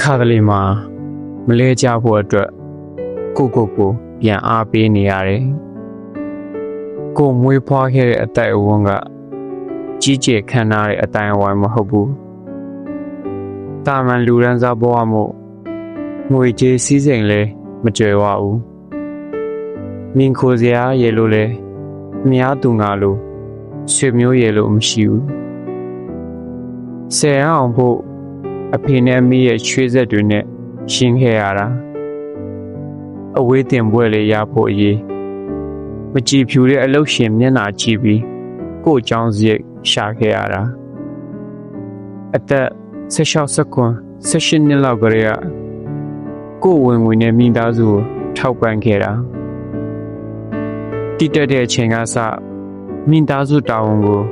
ခါတလေမှာမလဲကြဖို့အတွက်ကိုပြန်အားပေးနေရတယ်ကိုမွေးဖွားခဲ့တဲ့အတိုက်အဝန်းကကြီးကျယ်ခမ်းနားတဲ့အတိုင်းအဝိုင်းမဟုတ်ဘူးတာမန်လူရန်စားဘဝမို့ငွေကြေးစည်းစိမ်လဲမကြွယ်ဝဘူးမင်းခိုစရာရေလို့လဲအများသူငါလို့ဆွေမျိုးရေလို့မရှိဘူးဆယ်အောင်ဖို့အဖေနဲ့အမေရဲ့ချွေးဆက်တွေနဲ့ရှင်းခဲ့ရတာအဝေးတင်ပွဲလေးရဖို့အရေးမကြည်ဖြူတဲ့အလုပ်ရှင်မျက်နှာကြည့်ပြီးကို့အကြောင်းစရိတ်ရှာခဲ့ရတာအသက်16-18နှစ်လောက်ကလေးကကို့ဝင်ငွေနဲ့မိသားစုကိုထောက်ပံ့ခဲ့တာတိတက်တဲ့အချိန်ကစမိသားစုတာဝန်ကို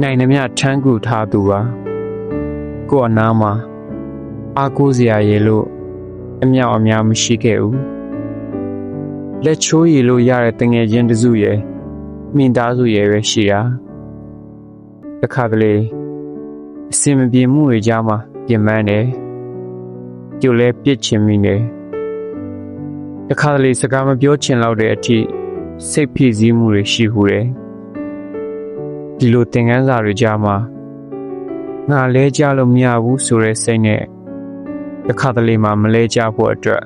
နိုင်နှမျှထမ်းကူထားသူပါကို့အနားမှာအားကိုးစရာရေလို့အမြောက်အများမရှိခဲ့ဘူးလက်ချိုးရည်လို့ရတဲ့တငယ်ချင်းတစုရဲ့မိသားစုရဲ့ပဲရှိတာတခါတလေအစင်မပြေမှုတွေကြားမှာပြင်ပန်းတယ်ကြိုလဲပြစ်ချင်မိတယ်တခါတလေစကားမပြောချင်တော့တဲ့အထိစိတ်ဖိစီးမှုတွေရှိခုတယ်ဒီလိုသင်ခန်းစာတွေကြားမှာငါလဲကြလို့မရဘူးဆိုတဲ့စိတ်နဲ့တခါတလေမှမလဲကြဖို့အတွက်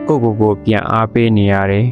ကိုပြန်အားပေးနေရတယ်